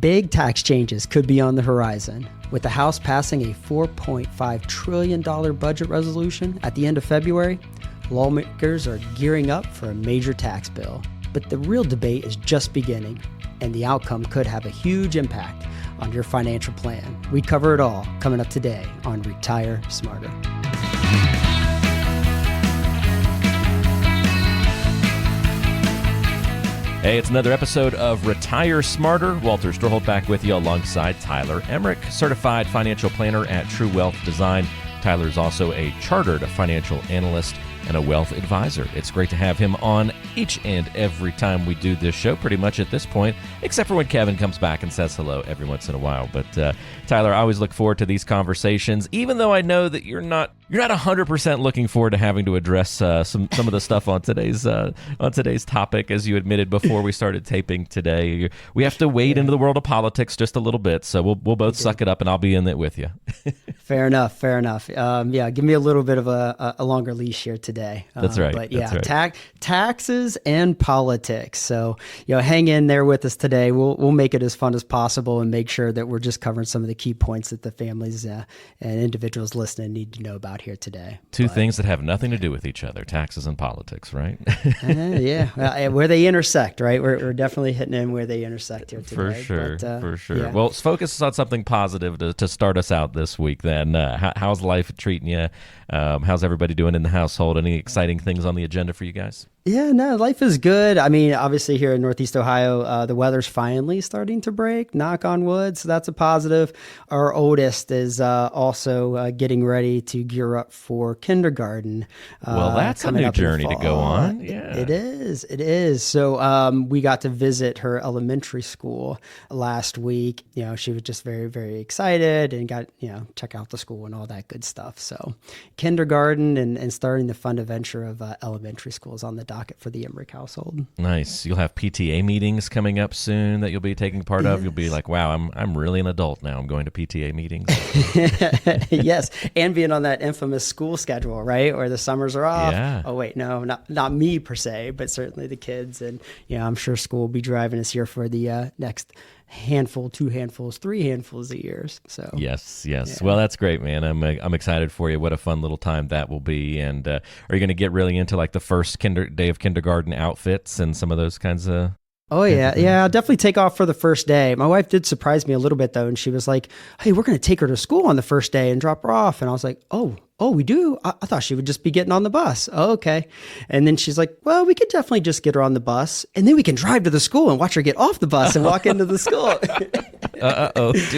Big tax changes could be on the horizon. With the House passing a $4.5 trillion budget resolution at the end of February, lawmakers are gearing up for a major tax bill. But the real debate is just beginning, and the outcome could have a huge impact on your financial plan. We cover it all coming up today on Retire Smarter. Hey, it's another episode of Retire Smarter. Walter Stroholt back with you alongside Tyler Emrick, certified financial planner at True Wealth Design. Tyler is also a chartered financial analyst and a wealth advisor. It's great to have him on each and every time we do this show, pretty much at this point, except for when Kevin comes back and says hello every once in a while. But Tyler, I always look forward to these conversations, even though I know that you're not 100% looking forward to having to address some of the stuff on today's topic, as you admitted before we started taping today. We have to wade into the world of politics just a little bit, so we'll both suck it up, and I'll be in it with you. Fair enough. Give me a little bit of a longer leash here today. That's right. But yeah, that's right. Taxes and politics. So, hang in there with us today. We'll make it as fun as possible and make sure that we're just covering some of the key points that the families and individuals listening need to know about here today. Two things that have nothing to do with each other, taxes and politics, right? Where they intersect, right? We're definitely hitting in where they intersect here today. For sure. Yeah. Well, let's focus on something positive to start us out this week then. How's life treating you? How's everybody doing in the household? Any exciting things on the agenda for you guys? Yeah, no, life is good. I mean, obviously here in Northeast Ohio, the weather's finally starting to break, knock on wood. So that's a positive. Our oldest is also getting ready to gear up for kindergarten. Well, that's a new journey to go on. Yeah, it is. So we got to visit her elementary school last week. She was just very, very excited and got, check out the school and all that good stuff. So kindergarten and starting the fun adventure of elementary schools on the docket for the Emrick household. Nice. You'll have PTA meetings coming up soon that you'll be taking part of. You'll be like, wow, I'm really an adult now. I'm going to PTA meetings. Yes. And being on that infamous school schedule, right? Where the summers are off. Yeah. Oh, wait, no, not me per se, but certainly the kids. And, I'm sure school will be driving us here for the next handful, 2 handfuls, 3 handfuls of years. So yes. Yeah. Well, that's great, man. I'm excited for you. What a fun little time that will be. And are you going to get really into like the first day of kindergarten outfits and some of those kinds of? Oh, yeah. Yeah, I'll definitely take off for the first day. My wife did surprise me a little bit, though, and she was like, hey, we're going to take her to school on the first day and drop her off. And I was like, oh, we do? I thought she would just be getting on the bus. Oh, okay. And then she's like, well, we could definitely just get her on the bus, and then we can drive to the school and watch her get off the bus and walk into the school.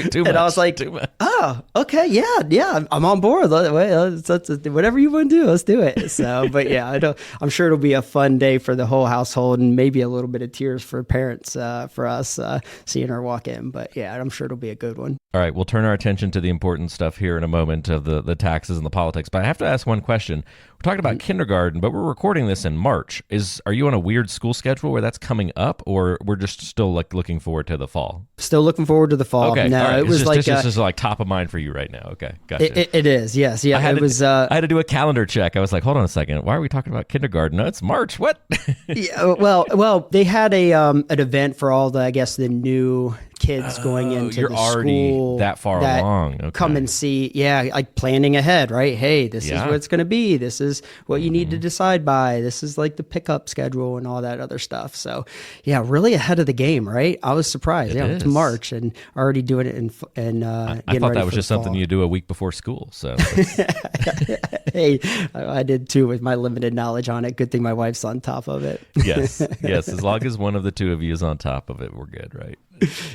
Too much. And I was like, oh, okay, yeah, I'm on board. Whatever you want to do, let's do it. So, but yeah, I'm sure it'll be a fun day for the whole household and maybe a little bit of tears for parents for us seeing her walk in. But yeah, I'm sure it'll be a good one. All right, we'll turn our attention to the important stuff here in a moment of the taxes and the politics. But I have to ask one question. We're talking about kindergarten, but we're recording this in March. Are you on a weird school schedule where that's coming up, or we're just still like looking forward to the fall? Still looking forward to the fall. Okay, no, right. It was this is like top of mind for you right now. Okay, gotcha. It is, yes, yeah. I had to do a calendar check. I was like, hold on a second. Why are we talking about kindergarten? No, it's March. What? Yeah, well, they had an event for all the new kids going into you're the already school that far along. Okay. Come and see, like planning ahead, right? Hey, this is what it's going to be. This is what you need to decide by. This is like the pickup schedule and all that other stuff. So, yeah, really ahead of the game, right? I was surprised. It's March and already doing it I thought that was just something you do a week before school. So, hey, I did too with my limited knowledge on it. Good thing my wife's on top of it. Yes. As long as one of the two of you is on top of it, we're good, right?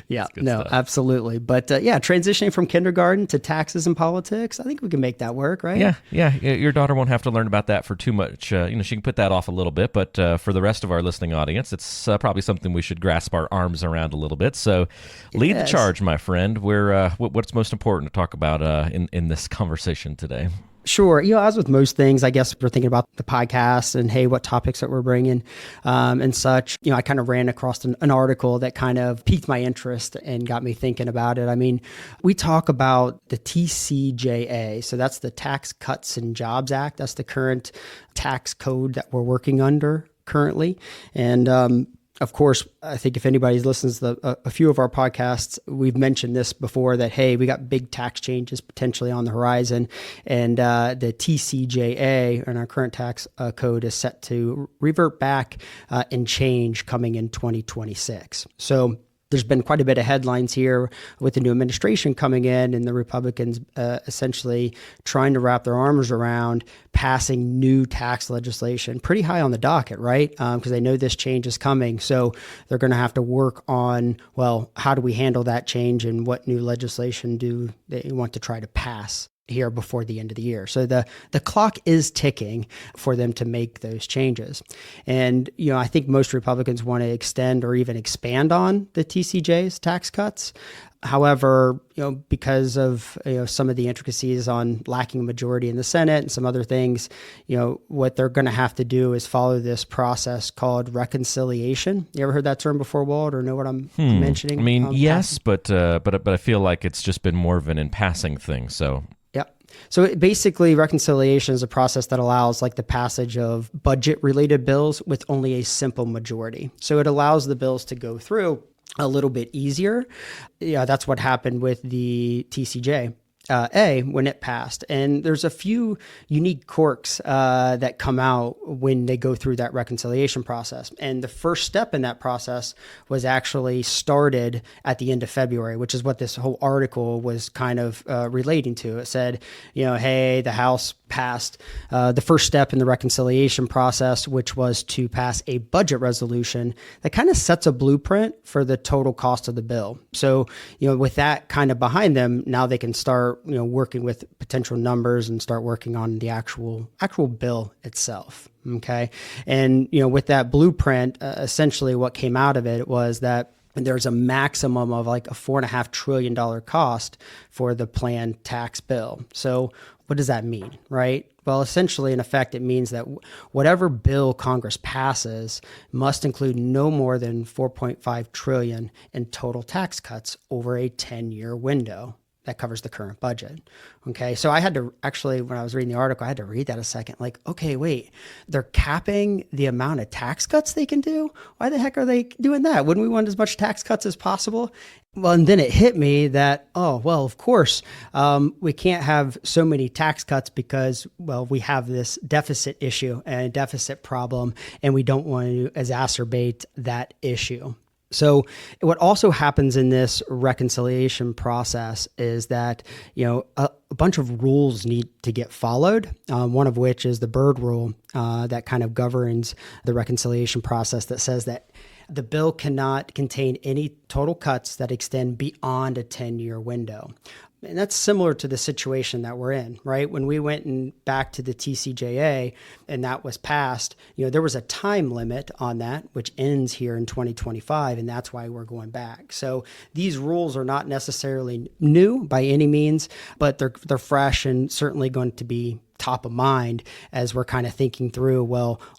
Yeah, no, stuff. Absolutely. But transitioning from kindergarten to taxes and politics, I think we can make that work, right? Yeah. Your daughter won't have to learn about that for too much. She can put that off a little bit, but for the rest of our listening audience, it's probably something we should grasp our arms around a little bit. So lead the charge, my friend. What's most important to talk about in this conversation today? Sure. As with most things, I guess we're thinking about the podcast and, hey, what topics that we're bringing and such. I kind of ran across an article that kind of piqued my interest and got me thinking about it. I mean, we talk about the TCJA. So that's the Tax Cuts and Jobs Act. That's the current tax code that we're working under currently. And Of course, I think if anybody listens to a few of our podcasts, we've mentioned this before that, hey, we got big tax changes potentially on the horizon. And the TCJA and our current tax code is set to revert back and change coming in 2026. So there's been quite a bit of headlines here with the new administration coming in and the Republicans essentially trying to wrap their arms around passing new tax legislation pretty high on the docket, right? Because they know this change is coming. So they're going to have to work on, well, how do we handle that change and what new legislation do they want to try to pass here before the end of the year. So the clock is ticking for them to make those changes. And, I think most Republicans want to extend or even expand on the TCJ's tax cuts. However, because of some of the intricacies on lacking a majority in the Senate and some other things, what they're going to have to do is follow this process called reconciliation. You ever heard that term before, Walt, or know what I'm mentioning? I mean, yes, but I feel like it's just been more of an in passing thing. So. So basically, reconciliation is a process that allows the passage of budget-related bills with only a simple majority. So it allows the bills to go through a little bit easier. Yeah, that's what happened with the TCJA when it passed. And there's a few unique quirks that come out when they go through that reconciliation process. And the first step in that process was actually started at the end of February, which is what this whole article was kind of relating to. It said, hey, the House passed the first step in the reconciliation process, which was to pass a budget resolution that kind of sets a blueprint for the total cost of the bill. So, with that kind of behind them, now they can start working with potential numbers and start working on the actual bill itself. Okay. And, with that blueprint, essentially what came out of it was that there's a maximum of a $4.5 trillion cost for the planned tax bill. So what does that mean, right? Well, essentially, in effect, it means that whatever bill Congress passes must include no more than $4.5 trillion in total tax cuts over a 10-year window. That covers the current budget. Okay. So I had to actually, when I was reading the article, I had to read that a second. Okay, wait, they're capping the amount of tax cuts they can do? Why the heck are they doing that? Wouldn't we want as much tax cuts as possible? Well, and then it hit me that, of course, we can't have so many tax cuts because, we have this deficit issue and a deficit problem, and we don't want to exacerbate that issue. So what also happens in this reconciliation process is that, a bunch of rules need to get followed, one of which is the Byrd Rule that kind of governs the reconciliation process that says that the bill cannot contain any total cuts that extend beyond a 10-year window. And that's similar to the situation that we're in, right? When we went back to the TCJA and that was passed, there was a time limit on that, which ends here in 2025, and that's why we're going back. So these rules are not necessarily new by any means, but they're fresh and certainly going to be top of mind as we're kind of thinking through,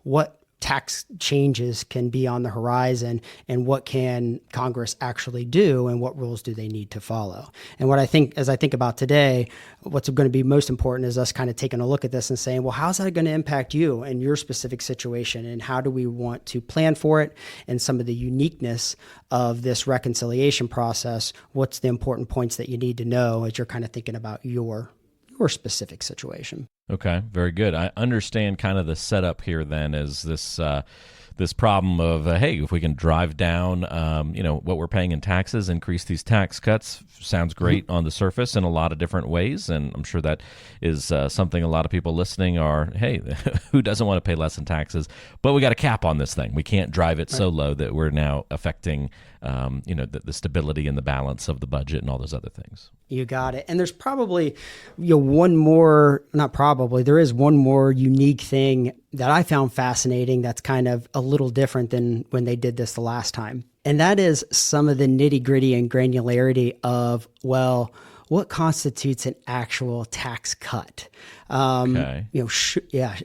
what tax changes can be on the horizon and what can Congress actually do and what rules do they need to follow. And what I think, as I think about today, what's going to be most important is us kind of taking a look at this and saying, how's that going to impact you and your specific situation? And how do we want to plan for it? And some of the uniqueness of this reconciliation process, what's the important points that you need to know as you're kind of thinking about your specific situation? Okay, very good. I understand kind of the setup here then is this this problem of, hey, if we can drive down, what we're paying in taxes, increase these tax cuts, sounds great on the surface in a lot of different ways. And I'm sure that is something a lot of people listening are, hey, who doesn't want to pay less in taxes? But we got a cap on this thing. We can't drive it so low that we're now affecting, the stability and the balance of the budget and all those other things. You got it. And there's probably, there is one more unique thing that I found fascinating that's kind of a little different than when they did this the last time. And that is some of the nitty gritty and granularity of, what constitutes an actual tax cut? Okay.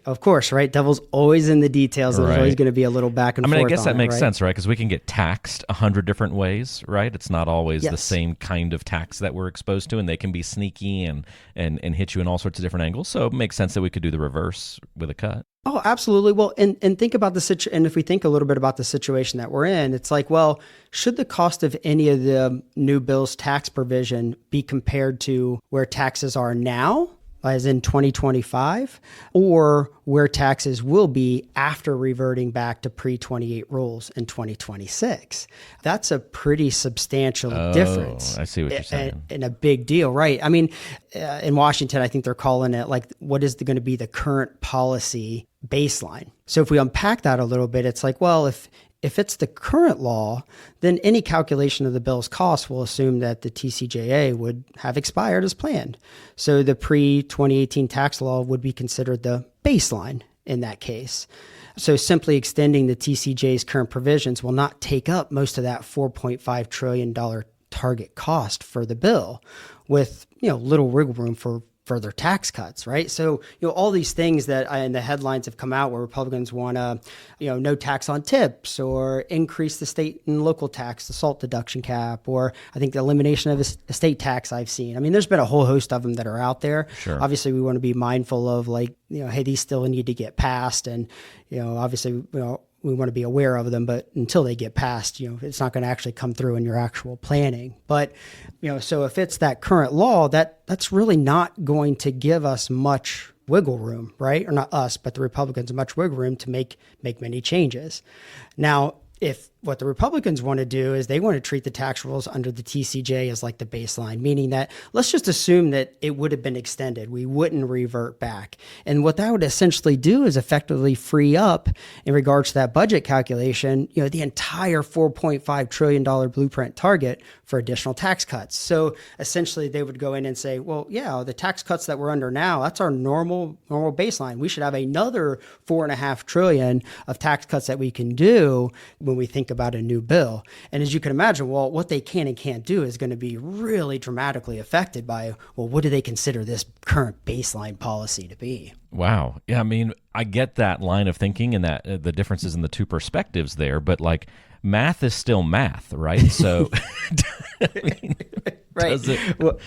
Of course, right? Devil's always in the details. And There's always going to be a little back and forth. I guess that makes sense, right? Because we can get taxed 100 different ways, right? It's not always the same kind of tax that we're exposed to, and they can be sneaky and hit you in all sorts of different angles. So it makes sense that we could do the reverse with a cut. Oh, absolutely. Well, and think about and if we think a little bit about the situation that we're in, it's like, well, should the cost of any of the new bill's tax provision be compared to where taxes are now, as in 2025, or where taxes will be after reverting back to pre-28 rules in 2026? That's a pretty substantial difference. I see what you're saying. And a big deal, right? I mean, in Washington, I think they're calling it like, what is going to be the current policy baseline? So if we unpack that a little bit, it's like, well, if it's the current law, then any calculation of the bill's cost will assume that the TCJA would have expired as planned. So the pre-2018 tax law would be considered the baseline in that case. So simply extending the TCJA's current provisions will not take up most of that $4.5 trillion target cost for the bill, with little wiggle room for further tax cuts, right? So, all these things that in the headlines have come out where Republicans want to, no tax on tips, or increase the state and local tax, the SALT deduction cap, or I think the elimination of estate tax I've seen. I mean, there's been a whole host of them that are out there. Sure. Obviously, we want to be mindful of hey, these still need to get passed. And, obviously, we want to be aware of them, but until they get passed, it's not going to actually come through in your actual planning. But, so if it's that current law, that's really not going to give us much wiggle room, right? Or not us, but the Republicans much wiggle room to make many changes. Now, if what the Republicans want to do is they want to treat the tax rules under the TCJ as like the baseline, meaning that let's just assume that it would have been extended. We wouldn't revert back. And what that would essentially do is effectively free up, in regards to that budget calculation, the entire $4.5 trillion blueprint target for additional tax cuts. So essentially they would go in and say, well, yeah, the tax cuts that we're under now, that's our normal baseline. We should have another $4.5 trillion of tax cuts that we can do when we think about a new bill. And as you can imagine, well, what they can and can't do is going to be really dramatically affected by, well, what do they consider this current baseline policy to be? Wow. Yeah, I mean, I get that line of thinking and that the differences in the two perspectives there, but math is still math, right? So, right. Well,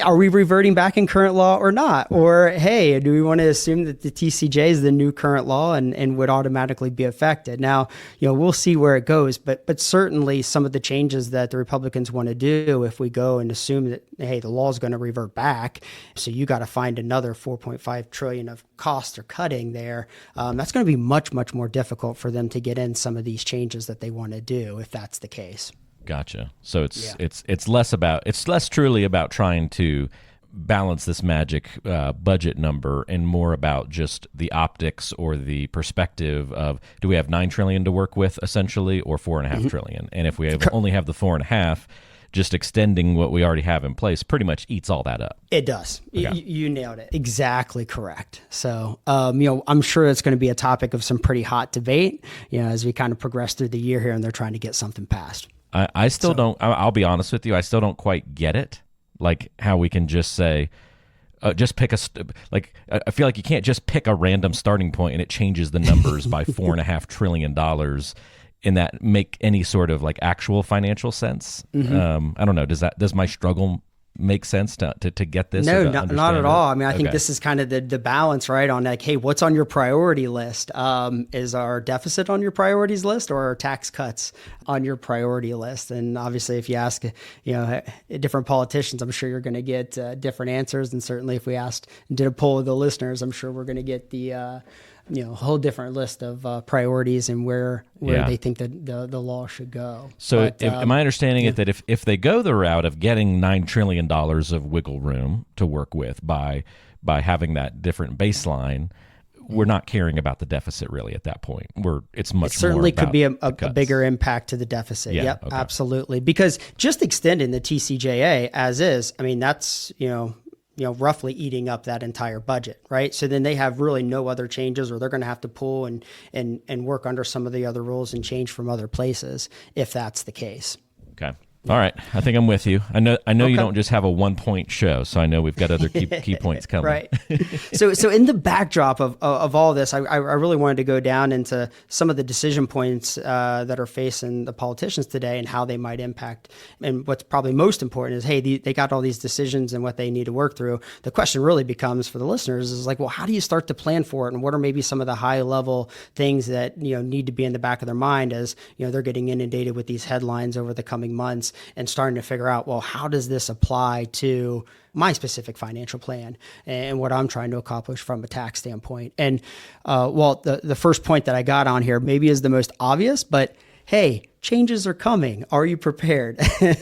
are we reverting back in current law or not? Or, hey, do we want to assume that the TCJ is the new current law and would automatically be affected? Now, we'll see where it goes, but certainly some of the changes that the Republicans want to do, if we go and assume that, hey, the law is going to revert back, so you got to find another $4.5 trillion of cost or cutting there, that's going to be much, much more difficult for them to get in some of these changes that they want to do, if that's the case. Gotcha. So it's less truly about trying to balance this magic budget number and more about just the optics or the perspective of, do we have $9 trillion to work with essentially, or $4.5 trillion? And if we only have the 4.5, just extending what we already have in place pretty much eats all that up. It does. Okay. You nailed it. Exactly correct. So, I'm sure it's going to be a topic of some pretty hot debate, as we kind of progress through the year here and they're trying to get something passed. I still don't, I'll be honest with you, I still don't quite get it. Like how we can just say, just pick I feel like you can't just pick a random starting point and it changes the numbers by $4.5 trillion in that make any sort of actual financial sense. Mm-hmm. I don't know. Does my struggle make sense to get this? No, not at all. I mean, I think this is kind of the balance, right? On hey, what's on your priority list? Is our deficit on your priorities list, or are tax cuts on your priority list? And obviously, if you ask, different politicians, I'm sure you're going to get different answers. And certainly, if we did a poll of the listeners, I'm sure we're going to get the a whole different list of priorities and where they think that the law should go. So am I understanding it that if they go the route of getting $9 trillion of wiggle room to work with by having that different baseline, we're not caring about the deficit really at that point? It's much more. It certainly could be a bigger impact to the deficit. Yeah, yep, okay. Absolutely. Because just extending the TCJA as is, I mean, that's, roughly eating up that entire budget, right? So then they have really no other changes, or they're going to have to pull and work under some of the other rules and change from other places if that's the case. Okay. All right. I think I'm with you. I know Okay. you don't just have a 1-point show, so I know we've got other key points coming. Right. So in the backdrop of all this, I really wanted to go down into some of the decision points that are facing the politicians today and how they might impact. And what's probably most important is, hey, they got all these decisions and what they need to work through. The question really becomes for the listeners is like, well, how do you start to plan for it? And what are maybe some of the high level things that, need to be in the back of their mind as, they're getting inundated with these headlines over the coming months and starting to figure out, well, how does this apply to my specific financial plan and what I'm trying to accomplish from a tax standpoint? And the first point that I got on here maybe is the most obvious, but hey, changes are coming. Are you prepared?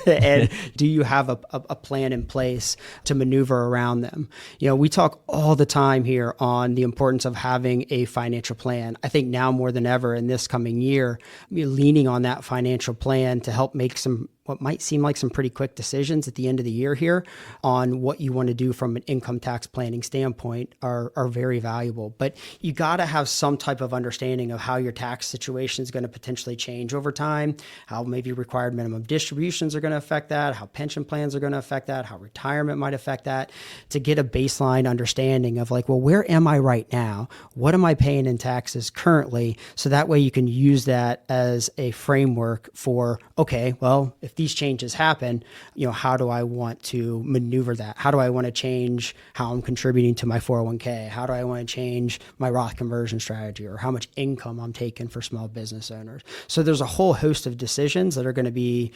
And do you have a plan in place to maneuver around them? We talk all the time here on the importance of having a financial plan. I think now more than ever in this coming year, leaning on that financial plan to help make some what might seem like some pretty quick decisions at the end of the year here on what you want to do from an income tax planning standpoint are very valuable. But you got to have some type of understanding of how your tax situation is going to potentially change over time, how maybe required minimum distributions are going to affect that, how pension plans are going to affect that, how retirement might affect that, to get a baseline understanding of like, well, where am I right now? What am I paying in taxes currently? So that way you can use that as a framework for, okay, well, if these changes happen, how do I want to maneuver that? How do I want to change how I'm contributing to my 401k? How do I want to change my Roth conversion strategy, or how much income I'm taking for small business owners? So there's a whole host of decisions that are going to be,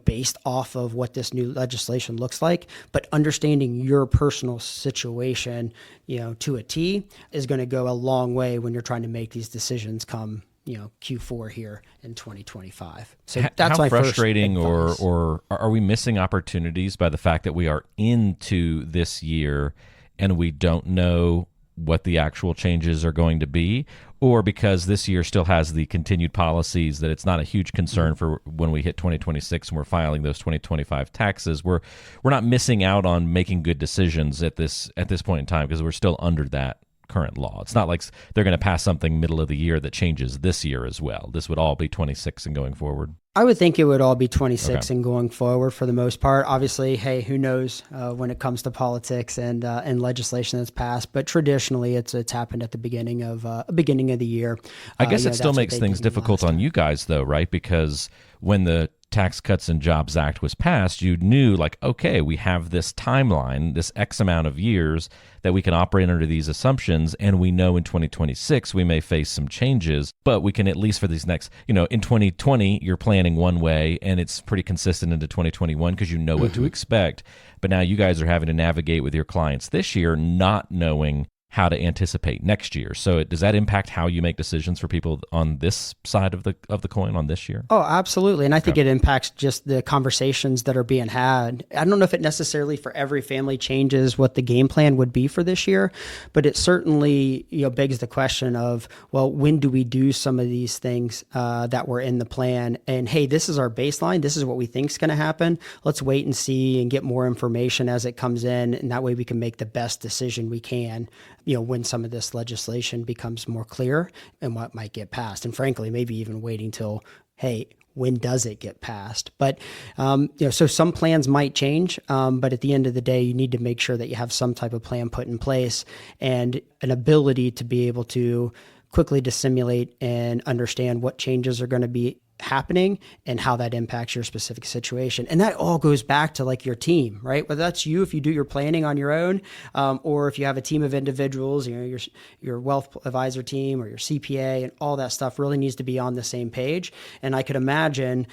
based off of what this new legislation looks like, but understanding your personal situation, to a T is going to go a long way when you're trying to make these decisions come Q4 here in 2025. So that's how my frustrating, first or are we missing opportunities by the fact that we are into this year and we don't know what the actual changes are going to be, or because this year still has the continued policies that it's not a huge concern for when we hit 2026 and we're filing those 2025 taxes, we're not missing out on making good decisions at this point in time because we're still under that current law. It's not like they're going to pass something middle of the year that changes this year as well. This would all be 26 and going forward. I would think it would all be 26 Okay. and going forward for the most part. Obviously, hey, who knows when it comes to politics and legislation that's passed? But traditionally, it's happened at the beginning of the year. I guess it still that's what makes they things did difficult last on time. you guys, though, right? Because when the Tax Cuts and Jobs Act was passed, you knew, like, okay, we have this timeline, this X amount of years that we can operate under these assumptions, and we know in 2026 we may face some changes, but we can at least for these next, in 2020 you're planning one way, and it's pretty consistent into 2021 because you know what to expect. But now you guys are having to navigate with your clients this year, not knowing how to anticipate next year. So does that impact how you make decisions for people on this side of the coin on this year? Oh, absolutely. And I think it impacts just the conversations that are being had. I don't know if it necessarily for every family changes what the game plan would be for this year, but it certainly begs the question of, well, when do we do some of these things that were in the plan? And hey, this is our baseline. This is what we think is going to happen. Let's wait and see and get more information as it comes in. And that way we can make the best decision we can, when some of this legislation becomes more clear and what might get passed. And frankly, maybe even waiting till, hey, when does it get passed? But, so some plans might change, but at the end of the day, you need to make sure that you have some type of plan put in place and an ability to be able to quickly dissimulate and understand what changes are going to be happening and how that impacts your specific situation. And that all goes back to like your team, right? Whether that's you, if you do your planning on your own, or if you have a team of individuals, your wealth advisor team or your CPA and all that stuff really needs to be on the same page. And I could imagine,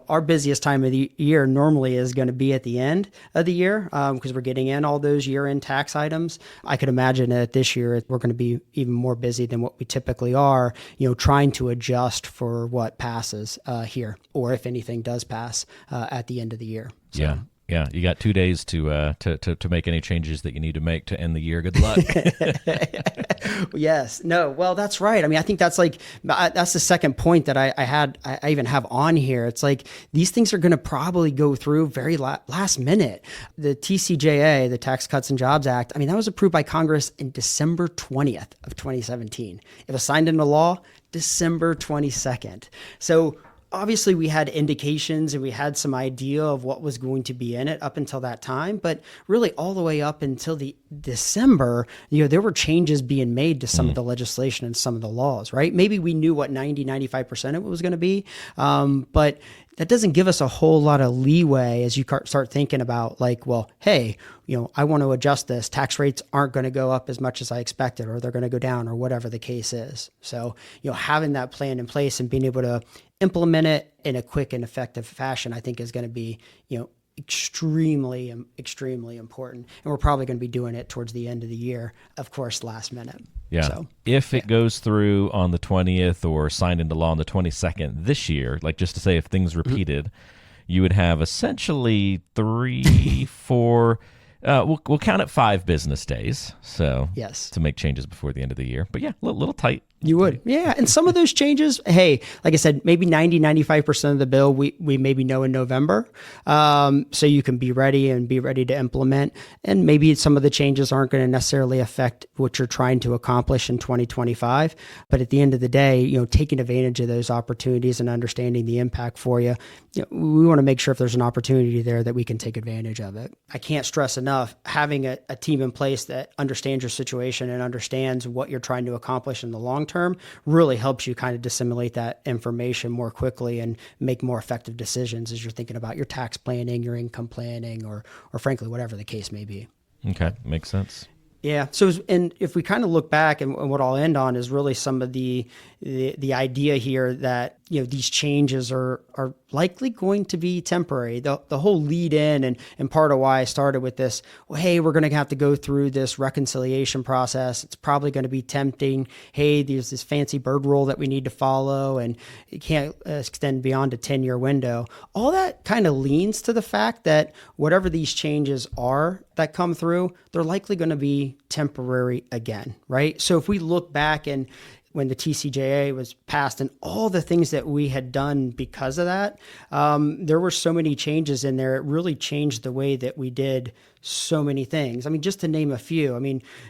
our busiest time of the year normally is going to be at the end of the year because we're getting in all those year-end tax items. I could imagine that this year we're going to be even more busy than what we typically are, trying to adjust for what passes here, or if anything does pass at the end of the year. So. Yeah. You got 2 days to make any changes that you need to make to end the year. Good luck. Yes. No. Well, that's right. I mean, I think that's the second point that I even have on here. It's like these things are going to probably go through very last minute. The TCJA, the Tax Cuts and Jobs Act, I mean, that was approved by Congress in December 20th of 2017. It was signed into law December 22nd. So obviously we had indications and we had some idea of what was going to be in it up until that time, but really all the way up until the December, there were changes being made to some of the legislation and some of the laws, right? Maybe we knew what 95% of it was going to be, but that doesn't give us a whole lot of leeway as you start thinking about like, well, hey, I want to adjust this. Tax rates aren't going to go up as much as I expected, or they're going to go down, or whatever the case is. So, having that plan in place and being able to implement it in a quick and effective fashion, I think is going to be, extremely important. And we're probably going to be doing it towards the end of the year, of course, last minute. Yeah. So, if it goes through on the 20th or signed into law on the 22nd this year, like just to say if things repeated, you would have essentially 3, 4, we'll count it 5 business days. So yes, to make changes before the end of the year. But yeah, a little tight. You would. Yeah. And some of those changes, hey, like I said, maybe 95% of the bill we maybe know in November. So you can be ready to implement. And maybe some of the changes aren't going to necessarily affect what you're trying to accomplish in 2025. But at the end of the day, taking advantage of those opportunities and understanding the impact for you, we want to make sure if there's an opportunity there that we can take advantage of it. I can't stress enough, having a team in place that understands your situation and understands what you're trying to accomplish in the long term really helps you kind of disseminate that information more quickly and make more effective decisions as you're thinking about your tax planning, your income planning, or frankly, whatever the case may be. Okay. Makes sense. Yeah. So, and if we kind of look back, and what I'll end on is really some of the idea here that, these changes are likely going to be temporary. The whole lead in and part of why I started with this, well, hey, we're going to have to go through this reconciliation process. It's probably going to be tempting. Hey, there's this fancy bird rule that we need to follow, and it can't extend beyond a 10-year window. All that kind of leans to the fact that whatever these changes are that come through, they're likely going to be temporary again, right? So if we look back and when the TCJA was passed and all the things that we had done because of that, there were so many changes in there. It really changed the way that we did so many things. I mean, just to name a few,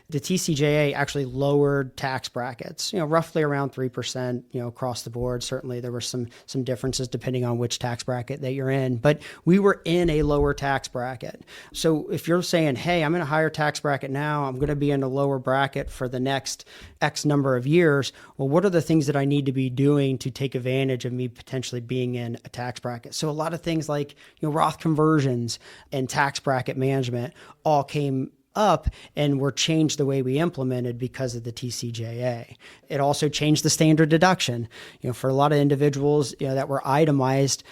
the TCJA actually lowered tax brackets, roughly around 3%, across the board. Certainly there were some differences depending on which tax bracket that you're in, but we were in a lower tax bracket. So if you're saying, hey, I'm in a higher tax bracket now, I'm going to be in a lower bracket for the next X number of years, well, what are the things that I need to be doing to take advantage of me potentially being in a tax bracket? So a lot of things like, Roth conversions and tax bracket management all came up and were changed the way we implemented because of the TCJA. It also changed the standard deduction. For a lot of individuals, that were itemizing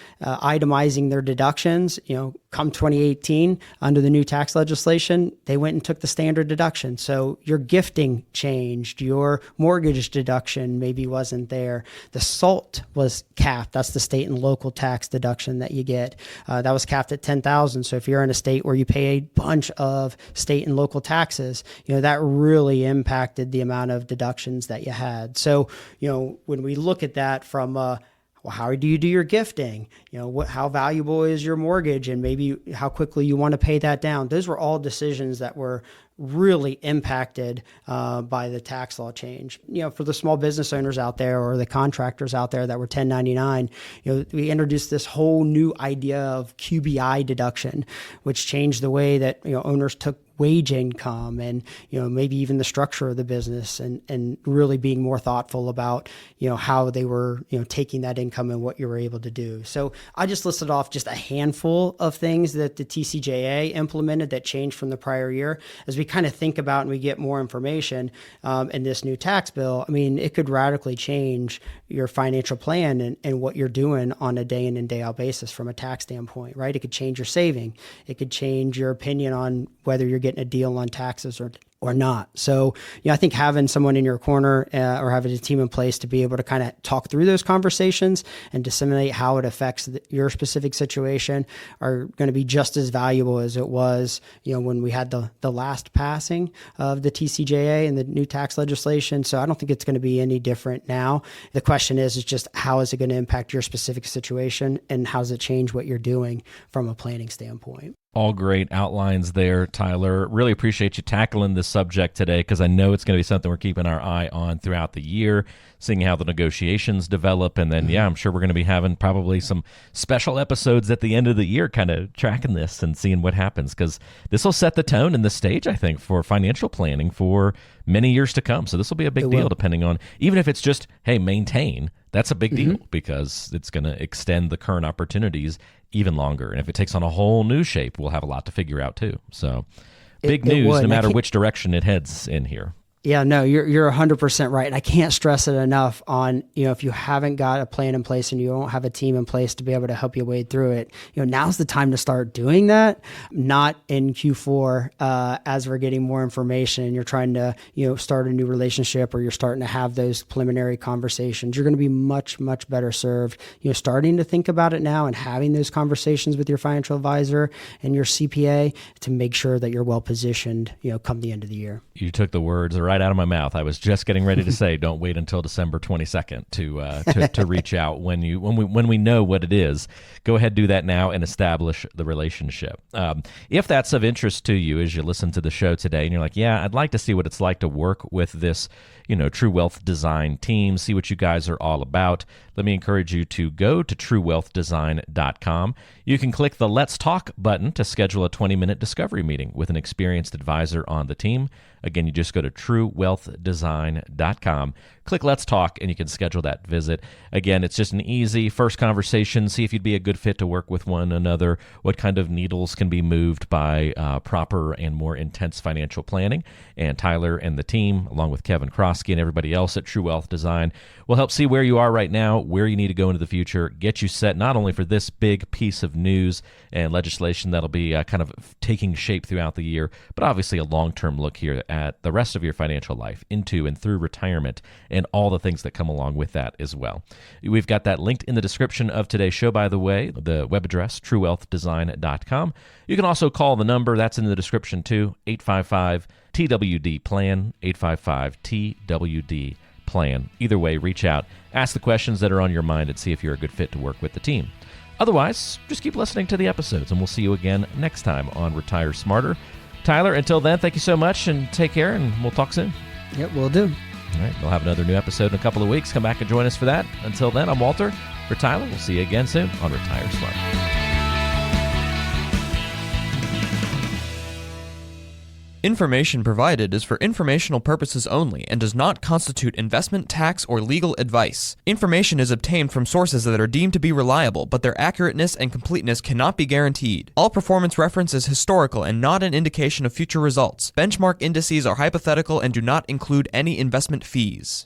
their deductions, come 2018 under the new tax legislation, they went and took the standard deduction. So your gifting changed, your mortgage deduction maybe wasn't there. The SALT was capped. That's the state and local tax deduction that you get. That was capped at $10,000. So if you're in a state where you pay a bunch of state and local taxes, that really impacted the amount of deductions that you had. So, when we look at that from well, how do you do your gifting? How valuable is your mortgage, and maybe how quickly you want to pay that down? Those were all decisions that were really impacted by the tax law change. For the small business owners out there or the contractors out there that were 1099, we introduced this whole new idea of QBI deduction, which changed the way that owners took wage income and, maybe even the structure of the business and really being more thoughtful about, how they were, taking that income and what you were able to do. So I just listed off just a handful of things that the TCJA implemented that changed from the prior year. As we kind of think about and we get more information in this new tax bill, it could radically change your financial plan and what you're doing on a day in and day out basis from a tax standpoint, right? It could change your saving. It could change your opinion on whether you're getting a deal on taxes or not. So, I think having someone in your corner or having a team in place to be able to kind of talk through those conversations and disseminate how it affects your specific situation are going to be just as valuable as it was, when we had the last passing of the TCJA and the new tax legislation. So I don't think it's going to be any different now. The question is just how is it going to impact your specific situation and how does it change what you're doing from a planning standpoint? All great outlines there, Tyler. Really appreciate you tackling this subject today because I know it's going to be something we're keeping our eye on throughout the year, seeing how the negotiations develop. And then, I'm sure we're going to be having probably some special episodes at the end of the year kind of tracking this and seeing what happens because this will set the tone and the stage, I think, for financial planning for many years to come. So this will be a big deal depending on, even if it's just, hey, maintain, that's a big deal because it's going to extend the current opportunities even longer. And if it takes on a whole new shape, we'll have a lot to figure out too. So big news, no matter which direction it heads in here. Yeah, no, you're 100% right. And I can't stress it enough on, if you haven't got a plan in place and you don't have a team in place to be able to help you wade through it, now's the time to start doing that, not in Q4 as we're getting more information and you're trying to, start a new relationship or you're starting to have those preliminary conversations. You're going to be much, much better served, starting to think about it now and having those conversations with your financial advisor and your CPA to make sure that you're well positioned, come the end of the year. You took the words right out of my mouth. I was just getting ready to say, don't wait until December 22nd to reach out when we know what it is. Go ahead, do that now and establish the relationship. If that's of interest to you as you listen to the show today and you're like, yeah, I'd like to see what it's like to work with this, True Wealth Design team, see what you guys are all about. Let me encourage you to go to truewealthdesign.com. You can click the Let's Talk button to schedule a 20-minute discovery meeting with an experienced advisor on the team. Again, you just go to truewealthdesign.com, click Let's Talk, and you can schedule that visit. Again, it's just an easy first conversation, see if you'd be a good fit to work with one another, what kind of needles can be moved by proper and more intense financial planning. And Tyler and the team, along with Kevin Krosky and everybody else at True Wealth Design, will help see where you are right now, where you need to go into the future, get you set not only for this big piece of news and legislation that'll be kind of taking shape throughout the year, but obviously a long-term look here at the rest of your financial life into and through retirement and all the things that come along with that as well. We've got that linked in the description of today's show, by the way, the web address, truewealthdesign.com. You can also call the number that's in the description too, 855-TWD-PLAN, 855-TWD-PLAN. Either way, reach out, ask the questions that are on your mind and see if you're a good fit to work with the team. Otherwise, just keep listening to the episodes and we'll see you again next time on Retire Smarter. Tyler, until then, thank you so much and take care, and we'll talk soon. Yep, will do. All right, we'll have another new episode in a couple of weeks. Come back and join us for that. Until then, I'm Walter. For Tyler, we'll see you again soon on Retire Smart. Information provided is for informational purposes only and does not constitute investment, tax, or legal advice. Information is obtained from sources that are deemed to be reliable, but their accurateness and completeness cannot be guaranteed. All performance reference is historical and not an indication of future results. Benchmark indices are hypothetical and do not include any investment fees.